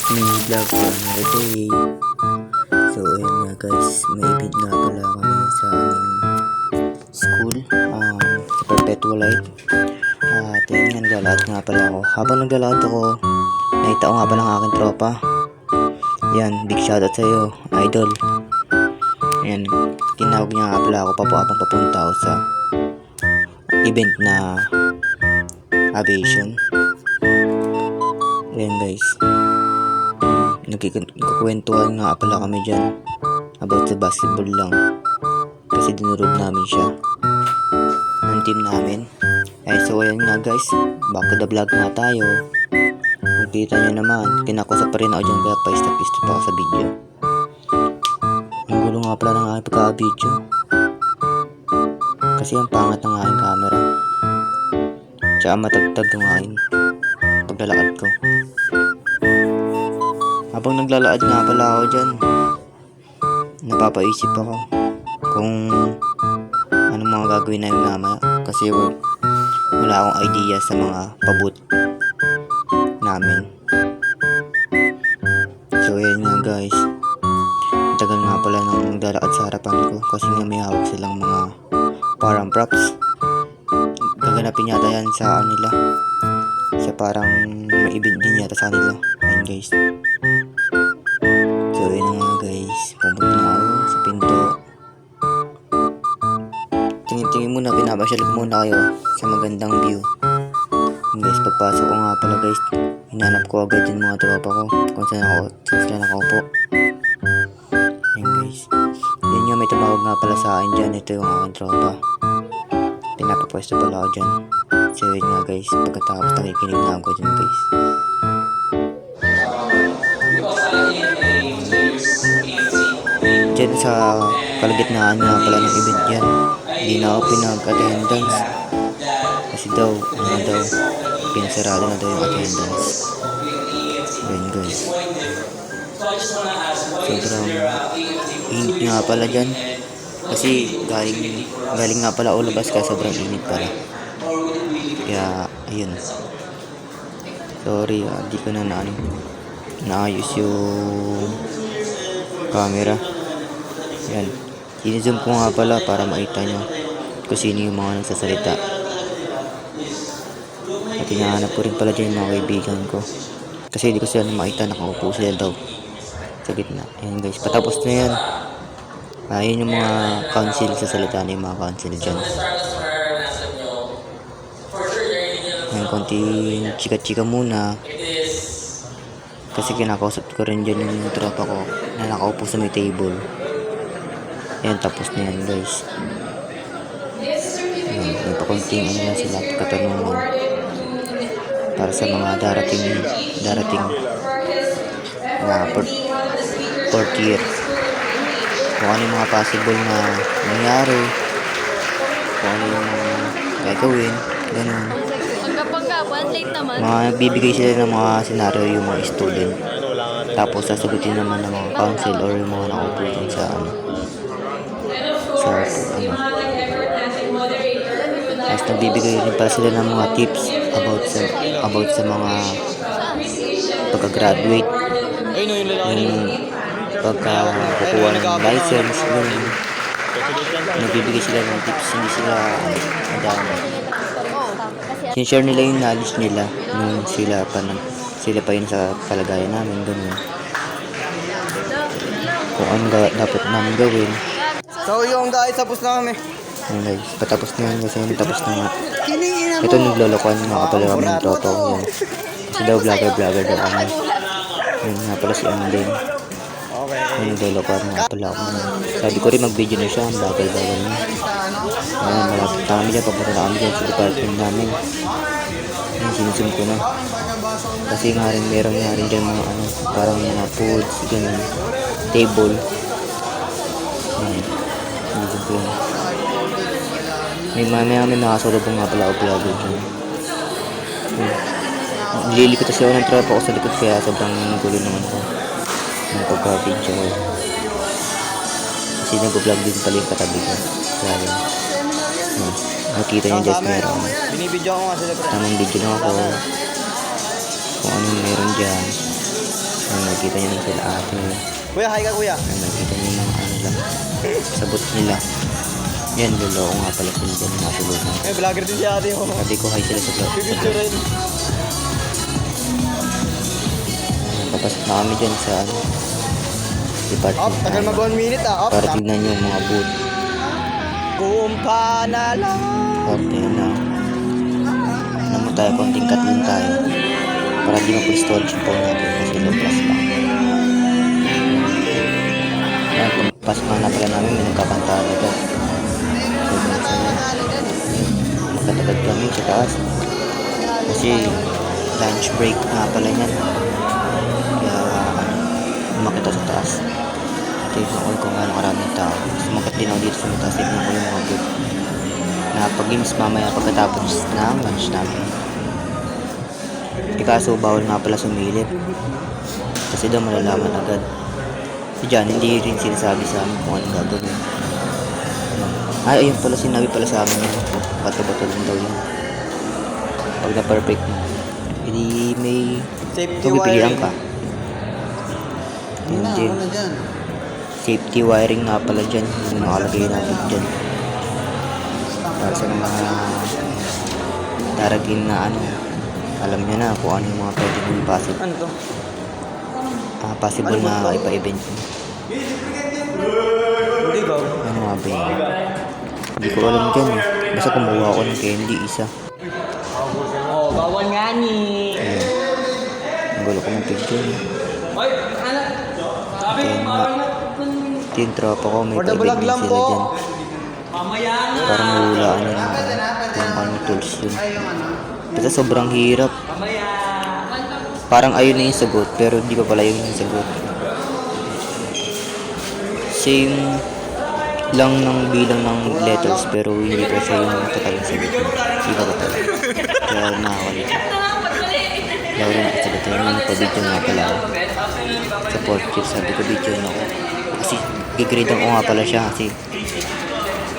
mini vlog for another day. So ayun nga guys, may event nga pala kami sa aming school, sa Perpetual Light. At ayun nga, naglalakad nga pala ako. Habang naglalakad ako, nakita ko nga pala ang aking tropa. Yan, big shoutout sa iyo, idol. Ayan, tinawag niya nga pala ako habang papunta ako sa event na aviation. Ayan guys, nagkikwentuhan nga pala kami dyan about sa basketball lang, kasi dinurog namin siya ng team namin. So ayan nga guys, back to the vlog nga tayo. Kung kita nyo naman, kinakusap pa rin ako dyan, kaya pa-stop ako sa video. Ang gulo nga pala ng aking pagka-video, kasi ang pangat ng aking camera, tsaka matagtag ng aking paglalakad ko. Habang naglalakad nga pala ako dyan, napapaisip ako kung anong mga gagawin namin mamaya, kasi wala akong idea sa mga pabut namin. So ayan nga guys, tagal nga pala nang naglalakad sa harapan ko, kasi nga may hawak silang mga parang props. Gaganapin yata yan sa nila, sa parang may event din yata sa nila. Ayan guys, so yun nga guys, pumunta na ako sa pinto. Tingin muna, pinapasyal ko muna kayo sa magandang view. Ayan guys, pagpasok ko nga pala guys, hinanap ko agad yung mga tropa ko kung saan sila nakaupo. Ayan guys, yun nga, may tumawag nga pala sa akin dyan. Ito yung aking tropa, pinapapwesto pala ako dyan. So yun nga guys, pagkatapos nakikinig na ako dyan guys. Dyan sa kalagitnaan nga pala ng event yan, hindi na ako pinag-attendance kasi daw, pinasarado na daw yung attendance. Ayun guys, sobrang init nga pala dyan, kasi galing nga pala ako labas, kaya sobrang init pala. Kaya ayun, sorry, di ko na naayos yung camera. Yan, i-zoom ko nga pala para makita nyo kung sino yung mga nagsasalita. At hinahanap ko rin pala dyan yung mga kaibigan ko, kasi hindi ko sila makita, nakaupo sila daw sa gitna. Ayan guys, patapos na yan. Ayun yung mga council, sasalita na yung mga council dyan. Ayan, konting chika-chika muna, kasi kinakausap ko rin dyan yung tropa ko na nakaupo sa may table. Ayan, tapos na yan guys. Ayan, may pakunting ano lang sila, katanungan para sa mga darating na fourth year, kung ano yung mga possible na nangyari, kung ano yung gagawin, ganun. Mga nagbibigay sila ng mga senaryo yung mga student, tapos sasagutin naman ng mga council or yung mga nakaupo dun sa tapos nagbibigay rin pala sila ng mga tips about sa mga pagka-graduate, yung pagka-kukuha ng license, yung nagbibigay sila ng tips, hindi sila madami. Sinishare nila yung knowledge nila nung sila pa yun sa kalagayan namin, ganun, kung ano dapat namin gawin. So yung guys, tapos na kami. Ayan guys, patapos na yan kasi tapos na nga. Ito, naglolokohan nga kapala kami ng tropa ko yan, kasi daw vlogger daw kami. Yun nga pala si Anding. Ayan, naglolokohan nga pala ako. Sabi ko rin mag-video na siya, ang vlogger niya. Ayan, malapit na kami dyan, papunta na kami dyan sa department namin. Ayan, sinusum ko na, kasi nga rin meron nga rin dyan mga parang mga foods, ganun, table. Ayan, sinusum ko yun. May nakasulubong nga pala ako vlogger dyan. Nililikot kasi ako ng tropa ko sa likod, kaya sobrang nagulo naman ako ng pagka-video ko, kasi nag-vlog din pala yung katabi ko. Kaya yun, nakita nyo guys, meron Binibidyo ako nga sila. tamang video lang ako kung anong meron dyan. makikita nyo lang sila ate. Kuya, hi ka kuya. Ayan, makikita nyo yung mga ano lang. Sabot nila. Yan, luloko nga pala sila dyan. Nasulutan. Vlogger din si ate mo. Sabi ko hi sila sa vlog. Picture rin. Papasok na kami dyan sa ano. Up, tagal mag 1 minute ah. Up. Para tignan nyo yung mga booth. Kumpa na lang. Okay, yan na. Ano mo tayo, konting katlin tayo. Para di mag-storage yung phone natin kasi low plus lang. Yan, pagpas na pala namin, may nagkakantahan ito. So, ganun sa yan. Magkatagad kami sa taas. Kasi lunch break nga pala yan. Kaya umakita sa taas. Tignan ko kung gaano karaming tao. Sumagat din ako dito sa mataas. Tignan ko yung mga good. Napag-games mamaya pagkatapos ng lunch namin. Kaso bawal nga pala sumilip. Kasi daw malalaman agad. So dyan, hindi rin sinasabi sa amin kung anong gagawin. Ay, ayun pala, sinabi pala sa amin yun. Bato-bato lang daw yun. Pag na-perfect mo, hindi may pipilian ka. Yun din. Safety wiring nga pala dyan. Yung nakalagay natin dyan. Para sa mga daragin na ano, alam nyo na kung ano yung mga pwede mong possible. Ano to? Possible na ipa-event. Hindi ba? Ano nga ba yun? Hindi ko alam dyan eh. Basta kumuha ako ng candy isa. Oh, bawal nga ni. Ayan. Ang gulo ko ng picture. Oy, ano? Sabi Kaya nga. Ito yung tropa ko. May For the pa-event vlog din lang sila po. dyan. Mamaya na. Para mahulaan yun. Kung ano tools yun. Basta sobrang hirap. Parang ayun na yung sagot, pero di pa pala yun yung sagot. Same lang ng bilang ng letters, pero hindi pa siya yung total ng sagot. Iba pa pala. Kaya nakakalit. Kaya wala nakasagot. Kaya may nagpa-video nga pala ako. Sa portrait, sabi ko video na ako. Kasi gigrade ko nga pala siya kasi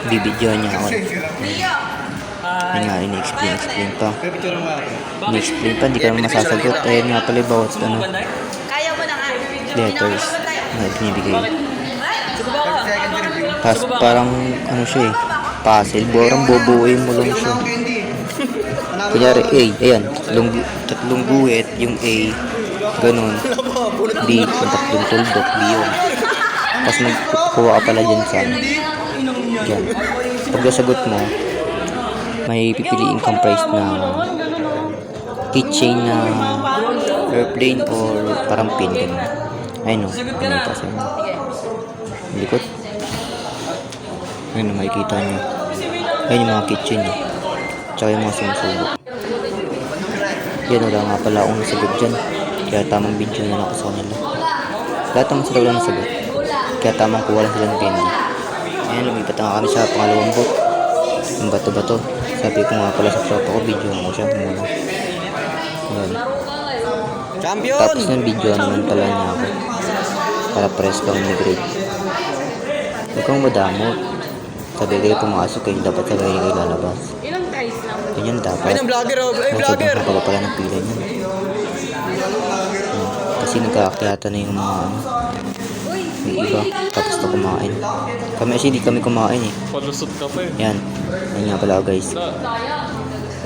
bibidyo niya ako. Yun nga, ini-explain pa. Ini-explain pa, hindi ka naman masasagot. Ayun nga pala yung bawat ano, letters na binibigay. Tapos parang ano siya eh, puzzle. Parang bubuuin mo lang siya. Kunyari A, ayan, tatlong guhit, yung A, ganun. B, yung tatlong tuldok, B yun. Tapos magkuha ka pala dyan sa dyan. Pag nasagot mo, may pipiliin kang price na keychain na airplane or parang pin. Ayun o, ano pa sa inyo. Likot. Ayun o, makikita nyo. Ayun yung mga keychain nyo. Tsaka yung mga sumusubo. Yan wala nga pala akong nasagot dyan. Kaya tamang video na lang ako sa kanila. Lahat naman sila wala nasagot. Kaya tamang kuha lang sila ng candy. Ayan, lumipat nga kami sa pangalawang book. Yung bato-bato. Sabi ko nga pala sa tropa ko, video mo siya muna. Ayan. Champion! Tapos ng video naman pala niya ako. Para press kang mag-grade. Huwag kang madamot. Sabi kayo pumasok kayo, dapat sabi kayo lalabas. Ilang price lang? Ganyan dapat. Ay, ng vlogger oh. Ay, vlogger! Sobrang kapag pala ng pila niya. Kasi nagkaakyata na yung mga ano. May iba. Tapos na kumain. Kami kasi di kami kumain eh. Palusot ka pa eh. Yan. Yan nga pala guys.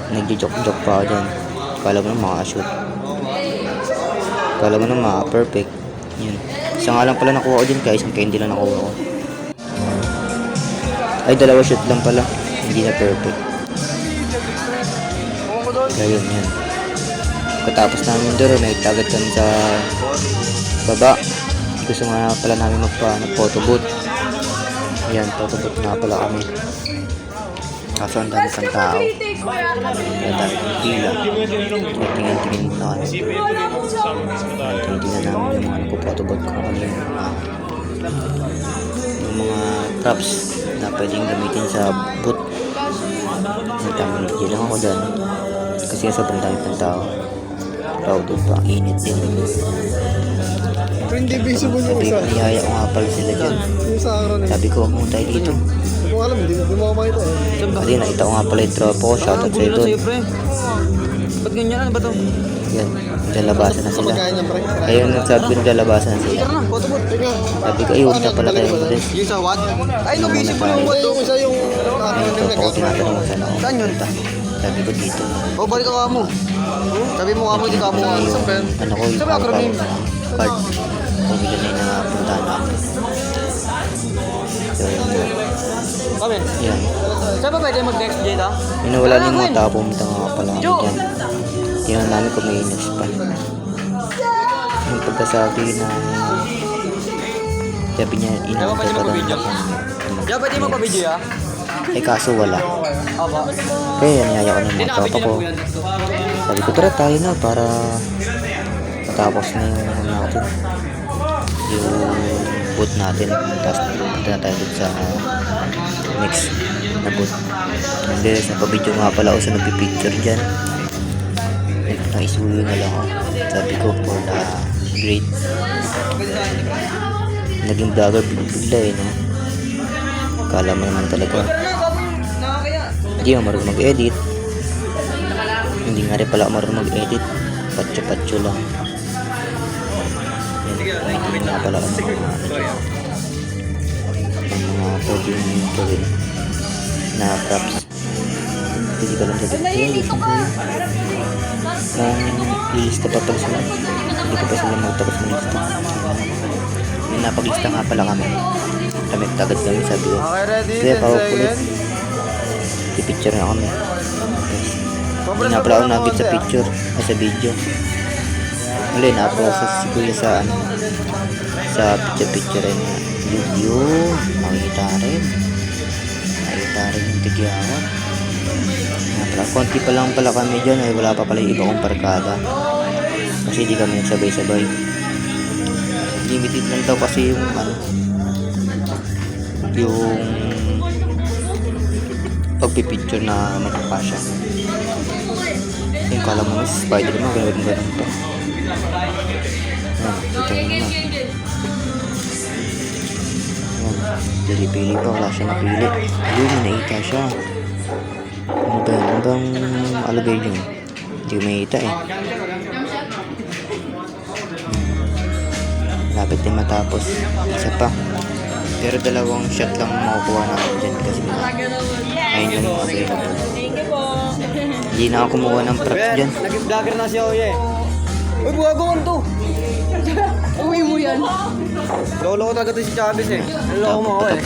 Nagjo-joke-joke pa ako dyan. Kala mo na makaka-shoot. Kala mo na maka-perfect. Yun. Isa nga lang pala nakuha ko dyan kaya isang candy lang nakuha ko. Ay, dalawa shoot lang pala. Hindi na perfect. Kaya yun, yan. Pagkatapos namin doon, may tagad kami sa baba. Gusto nga pala namin mag-photo booth. Ayan, photo booth nga pala kami. Kaso ang dami pang tao. Kaya dami pang pila. So, tingin-tingin muna kami. Tingin namin yung mga nagpo-photo booth kung ano yung mga props na pwedeng gamitin sa booth. Nagtamang lang ako dyan. Kasi sobrang dami pang tao. Crowded pa, ang init din. Hindi visible yung Sabi isa. ko, niyaya ko nga pala sila dyan. Yung sa araw na yun. Sabi ko, huwag mo tayo dito. Hindi mo alam, hindi mo makakita eh. Kasi nakita ko nga pala yung tropa ko. Shoutout sa'yo doon. Ba't ganyan? Ano ba to? Yan. Lalabasan na sila. Pagkain niya, pre. Ayun, nagsabi ko naglalabasan na sila. Tara na, photo booth. Teka. Sabi ko, ay, huwag na pala tayo umalis. Yung sa what? Ay, no, Ano busy muna pa yung tayo? what. Yung isa yung... Ayun, tropa ko, tinatanong ko sana ako. Saan yun? Sabi ko dito. O, balik ka mo. Sabi mo ka mo, hindi ka mo. Yung, ano ko, yung Sabi acronym. card. Pumila na yung napuntahan natin. So, Kami. yan. Saan ba pwede mag-next date, ha? Inawala na yung mga tao, pumunta nga pala kami dyan. Tingnan namin kung may inos pa. Yung pagkasabi na sabi niya, Di ba pwede magpa-video? Di ba pwede magpa-video, ha? eh kaso wala. Aba. Kaya niyaya ko ng mga tropa ko. Sabi ko, tara tayo na para matapos na yung ano natin. Yung boot natin. Tapos punta na tayo dun sa next na boot. And then, napabidyo nga pala ako sa nagpipicture dyan. Naisuyo na lang ako. Sabi ko, for the grade. Naging vlogger bigla eh, no? Kala mo naman talaga. Hindi ako marunong mag-edit. Hindi nga rin pala ako marunong mag-edit. Patso-patso lang. Yan, hindi nga pala ako ng mga pwedeng gawin na props. Hindi ka lang sabi. Kung lilista pa pala sila. Hindi pa sila magtapos ng lista. May napaglista nga pala kami. Kami tagad kami, sabi ko. Okay, ready? Kaya 10 pa ulit. seconds. I-picture na kami. Hindi nga pala ako nabit sa picture. Ay, sa video. Wala, na-upload sa si Kuya sa ano. Sa picture-picture rin. Yun. Makikita rin. Makikita rin yung tigyawan. Konti pa lang pala kami dyan. Ay, wala pa pala yung iba kong parkada. Kasi di kami nagsabay-sabay. Limited lang daw kasi yung ano. Yung pagpipicture na magpapasya. Yung kala mo na si Spider-Man, ganun to. Yan, ito na naman. Yan, pili-pili pa, wala siya napili. Ayun, may naita siya. Ano ba yun? Ano bang alagay yun? Hindi ko makita eh. Lapit din matapos. Isa pa. Pero dalawang shot lang makukuha natin dyan kasi ayun lang yung available. Hindi na ako kumuha ng props dyan. Naging vlogger na siya, oye. Uy, buwagawan to. Uwi mo yan. Lolo ko talaga to si Chavez eh. Lolo mo ako eh.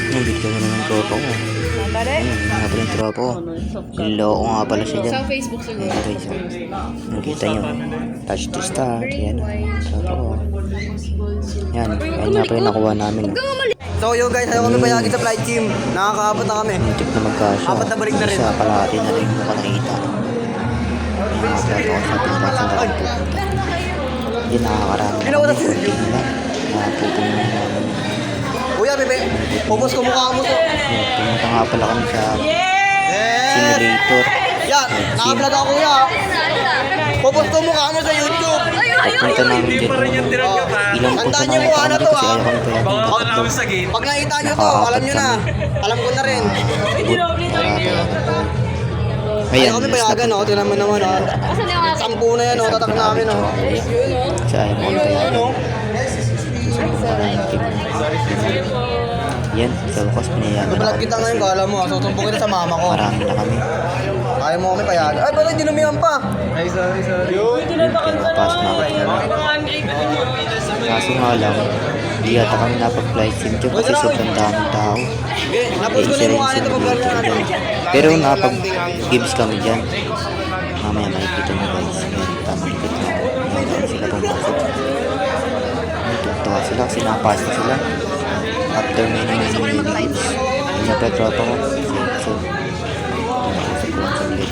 Yung video ko naman tropa ko. Ayun, nga pala yung tropa ko. Loko nga pala siya dyan. Sa Facebook siguro. Ayun guys, nakita nyo. Touch to start. Yan. Tropa ko. Yan. Ayun nga pala yung nakuha namin. So yun guys, ayaw kami bayagin sa flight team. Nakakaapat na kami. Muntik na magkasya. Apat na balik na rin. Isa kalahati na rin yung nakita. Ayun nga pala ako sa pinarasan na rin po. Hindi nakakaraming Ginawa na kami. Kunti na lang. Nakapupunin na namin. Kuya, bebe. Pupos ko mukha mo to. Pumunta nga pala kami sa Yeah! simulator. Yan, naka-vlog ako kuya. Pupos ko mukha mo sa YouTube. Pagpunta namin dyan, ilang punta Tandaan na niyo rin kung ano kami to kasi ah. ayaw kami pa yan. Pag nakita niyo to, alam niyo na. Alam ko na rin. Ayan, Ayaw kami payagan, oh. Tinan mo naman, oh. 10 na yan, oh. Tatak namin, oh. Kasi ayaw kami payagan. Yan, sa wakas pinayagan na Vlog kami kita ngayon, kasi kala mo, ah. Susumbong kita sa mama ko. marami na kami. Ayaw mo kami payagan. Ay, bakit dinumihan pa? Ay, sorry. Pass na ako. Kaso nga lang, di yata kami napag-flight sim dyan kasi sobrang daming tao. Napos ko na yung mukha nito pag vlog natin. Pero napag-games kami dyan. Mamaya makikita nyo guys. Yan, tamang likod na. Yan, sila pumasok. Tuwa sila kasi napas na sila. After many minutes. Yung napatropa ko. So, pumasok ko lang sa ulit.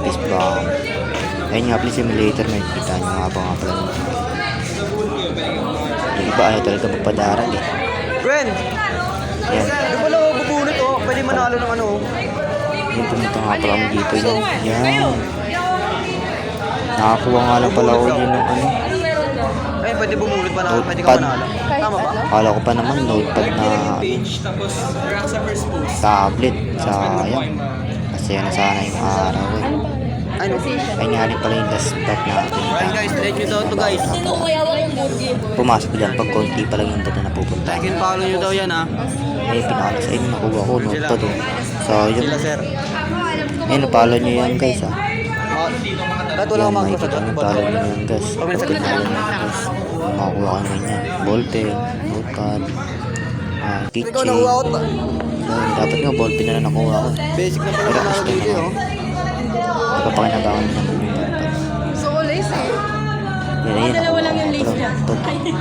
This bomb. Ayun nga pala simulator. May kita nyo nga pala. Yung iba ayaw talaga magpadarag eh. Gwen, Yan. di pala ako bubunot, oh. Pwede manalo ng ano, oh. Yung pumunta nga pala kami dito yun. Yan. Nakakuha nga lang pala ako yun ng ano. Ay, pwede bumulot pa na. Pwede ka Notepad. manalo. Tama ba? Akala ko pa naman notepad na tablet. Sayang. Kasi masaya na sana yung araw eh. Ano? Kaya nga rin pala yung last stop natin. Ayun guys, let nyo daw to guys. Pumasok dyan pag konti pa lang yung dati na pupunta. Like and follow nyo daw yan ha. Eh, pinakala sa inyo, nakuha ko, no, pa doon. So, yun. Sila sir. Eh, napalo nyo yan, guys, ah. Kahit wala akong Makikita makikita. nyo, napalo nyo yan, guys. Pag may nasakit Napalo nyo yan, guys. Makakuha ka naman yan. Ballpen, notepad, Ikaw keychain. nakuha ko. Dapat nga, ballpen na lang nakuha ko. Basic na pala na video oh. Napapakinabangan mo naman yung notepad. So, lace eh. Yan, ayun, dalawa lang yung nakuha ko. lace niya.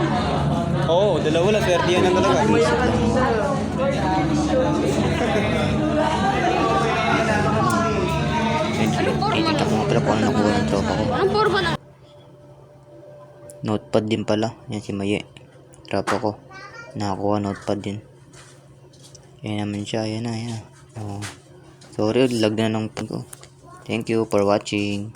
Oo, dalawa lang. Swerte yan ang talaga. Basic lang, no. Itika ko nga pala kung ano nakuha ng tropa ko. Anong forma na? Notepad din pala. Yan si Maye. Tropa ko. Nakakuha notepad din. Yan naman siya. Yan na, yan na. Oh. Sorry, lag na ng phone ko. Thank you for watching.